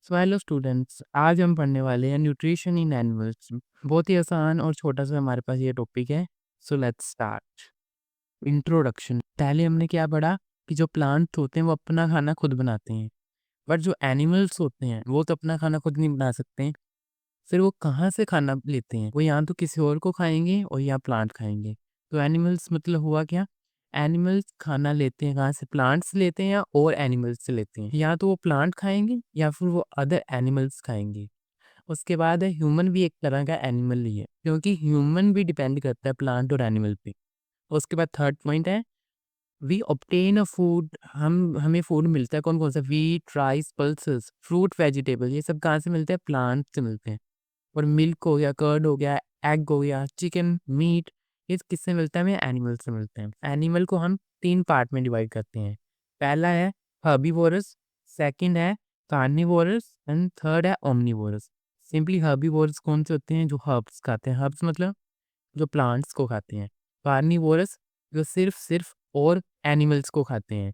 So hello students, आज हम पढ़ने वाले हैं न्यूट्रिशन इन एनिमल्स। बहुत ही आसान और छोटा सा हमारे पास ये टॉपिक है। So let's start. इंट्रोडक्शन। पहले हमने क्या पढ़ा कि जो प्लांट होते हैं वो अपना खाना खुद बनाते हैं, बट जो एनिमल्स होते हैं वो तो अपना खाना खुद नहीं बना सकते हैं। फिर वो कहाँ से खाना लेते हैं? वो या तो किसी और को खाएंगे और या प्लांट खाएंगे। तो एनिमल्स मतलब हुआ क्या? एनिमल्स खाना लेते हैं कहाँ से? प्लांट से लेते हैं या और एनिमल्स से लेते हैं। या तो वो प्लांट खाएंगे या फिर वो अदर एनिमल्स खाएंगे। उसके बाद है ह्यूमन भी एक तरह का एनिमल ही है, क्योंकि ह्यूमन भी डिपेंड करता है प्लांट और एनिमल पे। उसके बाद थर्ड पॉइंट है वी ऑब्टेन अ फूड। हमें फूड मिलता है कौन कौन सा? Wheat, rice, pulses, fruit, vegetable. ये सब कहाँ से मिलते हैं? प्लांट से मिलते हैं। और मिल्क हो गया, कर्ड हो गया, एग हो गया, चिकन, मीट, ये किससे मिलता है? हमें एनिमल से मिलते हैं। एनिमल को हम 3 पार्ट में डिवाइड करते हैं। पहला है हर्बीवोरस, सेकंड है कार्निवोरस एंड थर्ड है ओमनिवोरस। सिंपली हर्बीवोरस कौन से होते हैं? जो हर्ब्स खाते हैं। हर्ब्स मतलब जो प्लांट्स को खाते हैं। कार्निवोरस जो सिर्फ और एनिमल्स को खाते हैं।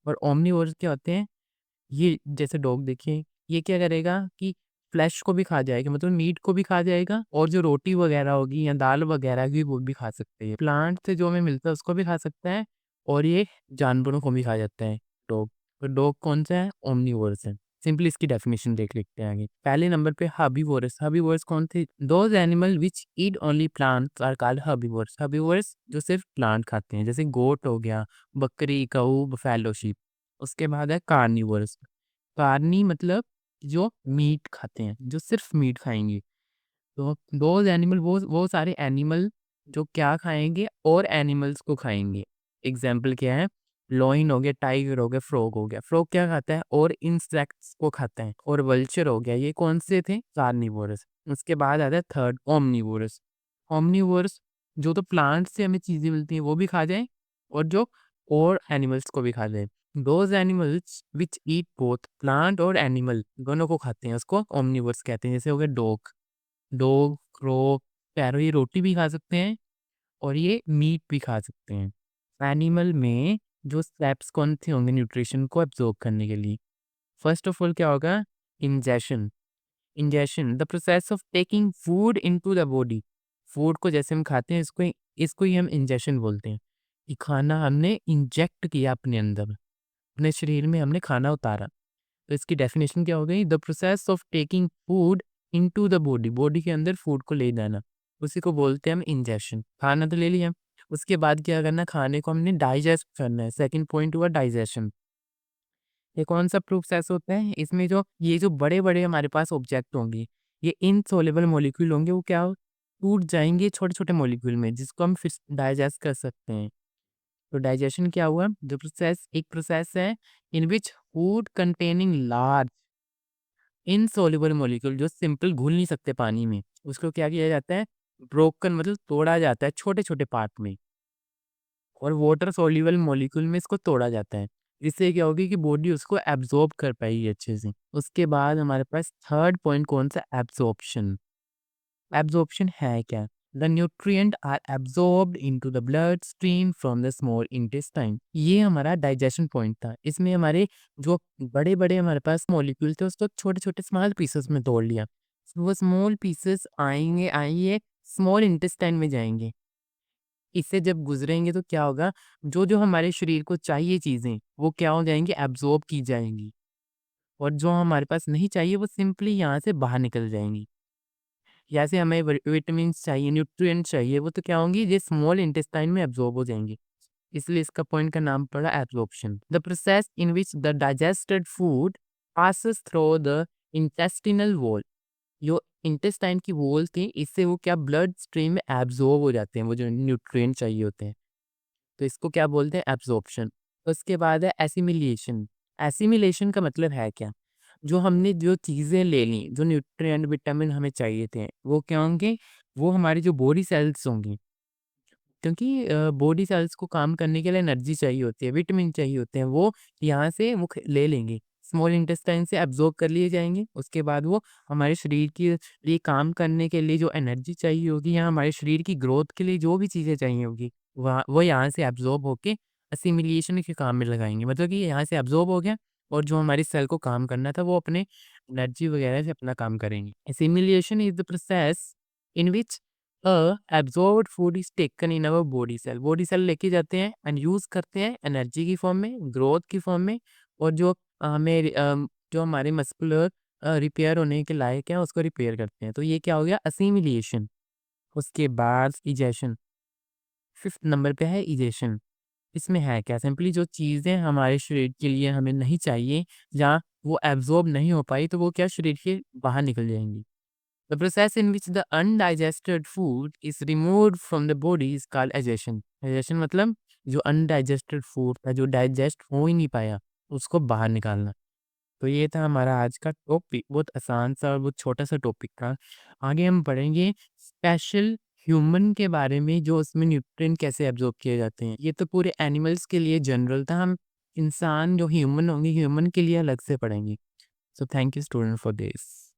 और ओमनिवोरस क्या होते हैं? ये जैसे डॉग देखिए, ये क्या करेगा कि फ्लेश को भी खा जाएगा, मतलब मीट को भी खा जाएगा, और जो रोटी वगैरह होगी या दाल वगैरह की वो भी खा सकते हैं। प्लांट से जो हमें मिलता है उसको भी खा सकता है, और ये जानवरों को भी खा जाता है डॉग। तो डॉग कौन सा है? ओमनीवोरस है। सिंपली इसकी डेफिनेशन देख लेते हैं आगे। पहले नंबर पे हर्बीवोरस। हर्बीवोरस कौन थे? Those animal which eat only plants are called herbivorous. Herbivorous जो सिर्फ प्लांट खाते हैं, जैसे गोट हो गया, बकरी, गऊ, बफेलो, शीप। उसके बाद है कार्निवोरस। कार्नी मतलब जो मीट खाते हैं, जो सिर्फ मीट खाएंगे। तो दोज एनिमल वो सारे एनिमल जो क्या खाएंगे? और एनिमल्स को खाएंगे। एग्जाम्पल क्या है? लॉइन हो गया, टाइगर हो गया, फ्रॉग हो गया। फ्रॉग क्या खाता है? और इंसेक्ट्स को खाता है। और वल्चर हो गया, ये कौन से थे? कार्निवोरस। उसके बाद आता है थर्ड ओमनिवोरस। ओमनिवोरस जो तो प्लांट से हमें चीजें मिलती हैं वो भी खा जाए, और जो और एनिमल्स को भी खा जाए। Those animals which eat both plant और एनिमल दोनों को खाते हैं, उसको ओमनिवोरस कहते हैं। जैसे हो गया डॉग। डॉग, क्रो, पैरो, ये रोटी भी खा सकते हैं और ये मीट भी खा सकते हैं। एनिमल में जो स्टेप्स कौन से होंगे न्यूट्रिशन को एब्जॉर्ब करने के लिए? फर्स्ट ऑफ ऑल क्या होगा? Ingestion. Ingestion the process of taking food into the body. Food को जैसे हम खाते हैं, इसको ही हम इंजेशन बोलते हैं। कि खाना हमने इंजेक्ट किया अपने अंदर, अपने शरीर में हमने खाना उतारा। तो इसकी डेफिनेशन क्या हो गई? The process of taking food into the body. Body के अंदर फूड को ले जाना, उसी को बोलते हैं हम इंजेशन। खाना तो ले लिया, उसके बाद क्या करना? खाने को हमने डाइजेस्ट करना है। सेकंड पॉइंट हुआ डाइजेशन। ये कौन सा प्रोसेस होता है? इसमें जो ये जो बड़े बड़े हमारे पास ऑब्जेक्ट होंगे, ये इनसॉल्युबल मॉलिक्यूल होंगे, वो क्या टूट जाएंगे छोटे छोटे मॉलिक्यूल में, जिसको हम फिर डाइजेस्ट कर सकते हैं। तो डाइजेशन क्या हुआ? जो प्रोसेस, एक प्रोसेस है in which food containing large insoluble molecule, जो सिंपल घुल नहीं सकते पानी में, उसको क्या किया जाता है? ब्रोकन मतलब तोड़ा जाता है छोटे छोटे पार्ट में, और वाटर सॉल्युबल मॉलिक्यूल में इसको तोड़ा जाता है। इससे क्या होगी कि बॉडी उसको एब्जॉर्ब कर पाएगी अच्छे से। उसके बाद हमारे पास थर्ड पॉइंट कौन सा? एब्जॉर्प्शन। एब्जॉर्प्शन है क्या? The nutrient are absorbed into the blood stream from the small intestine. ये हमारा डाइजेशन पॉइंट था। इसमें हमारे जो बड़े बड़े हमारे पास मॉलिक्यूल थे उसको छोटे छोटे स्मॉल पीसेस में तोड़ लिया। वो स्मॉल पीसेस आएंगे स्मॉल इंटेस्टाइन में जाएंगे। इससे जब गुजरेंगे तो क्या होगा? जो जो हमारे शरीर को चाहिए चीजें वो क्या हो जाएंगी? एब्जॉर्ब की जाएंगी। और जो हमारे पास नहीं चाहिए वो सिंपली यहाँ से बाहर निकल जाएंगी। जैसे हमें विटामिन चाहिए, न्यूट्रिएंट चाहिए, वो तो क्या होंगी? ये स्मॉल इंटेस्टाइन में एब्जॉर्ब हो जाएंगे। इसलिए इसका पॉइंट का नाम पड़ा absorption. The process in which the digested food passes through the intestinal wall. जो इंटेस्टाइन की वॉल थी, इससे वो क्या ब्लड स्ट्रीम में एब्जॉर्ब हो जाते हैं, वो जो न्यूट्रिएंट चाहिए होते हैं। तो इसको क्या बोलते हैं? एब्जॉर्प्शन। उसके बाद है एसिमिलेशन। एसिमिलेशन का मतलब है क्या? जो हमने जो चीज़ें ले ली, जो न्यूट्रिएंट विटामिन हमें चाहिए थे, वो क्या होंगे? वो हमारी जो बॉडी सेल्स होंगी, क्योंकि बॉडी सेल्स को काम करने के लिए एनर्जी चाहिए होती है, विटामिन चाहिए होते हैं, वो यहाँ से वो ले लेंगे, स्मॉल इंटेस्टाइन से एब्जॉर्ब कर लिए जाएंगे। उसके बाद वो हमारे शरीर के लिए काम करने के लिए जो एनर्जी चाहिए होगी, या हमारे शरीर की ग्रोथ के लिए जो भी चीज़ें चाहिए होगी, वहाँ वो यहाँ से एब्जॉर्ब होके असिमिलेशन के काम में लगाएंगे। मतलब कि यहाँ से एब्जॉर्ब हो गया, और जो हमारी सेल को काम करना था वो अपने एनर्जी वगैरह से अपना काम करेंगी। Assimilation is the process in which absorbed food is taken in our body cell लेके जाते हैं एंड यूज़ करते हैं एनर्जी की फॉर्म में, ग्रोथ की फॉर्म में, और जो जो हमारे मस्कुलर रिपेयर होने के लायक है उसको रिपेयर करते हैं। तो ये क्या हो गया? असिमिलेशन। उसके बाद इजेशन, 5th नंबर पे है इजेशन। इसमें है क्या? सिंपली जो चीज़ें हमारे शरीर के लिए हमें नहीं चाहिए, जहाँ वो एब्ज़ॉर्ब नहीं हो पाई, तो वो क्या शरीर के बाहर निकल जाएँगी। The process in which the undigested food is removed from the body is called digestion. Digestion मतलब जो अनडाइजेस्टेड फूड था, जो डाइजेस्ट हो ही नहीं पाया, उसको बाहर निकालना। तो ये था हमारा आज का टॉपिक, बहुत आसान सा और बहुत छोटा-सा टॉपिक था। आगे हम पढ़ेंगे स्पेशल ह्यूमन के बारे में, जो उसमें न्यूट्रिएंट कैसे एब्ज़ॉर्ब किए जाते हैं। ये तो पूरे एनिमल्स के लिए जनरल था, हम इंसान जो ह्यूमन होंगे, ह्यूमन के लिए अलग से पढ़ेंगे। So thank you student for this.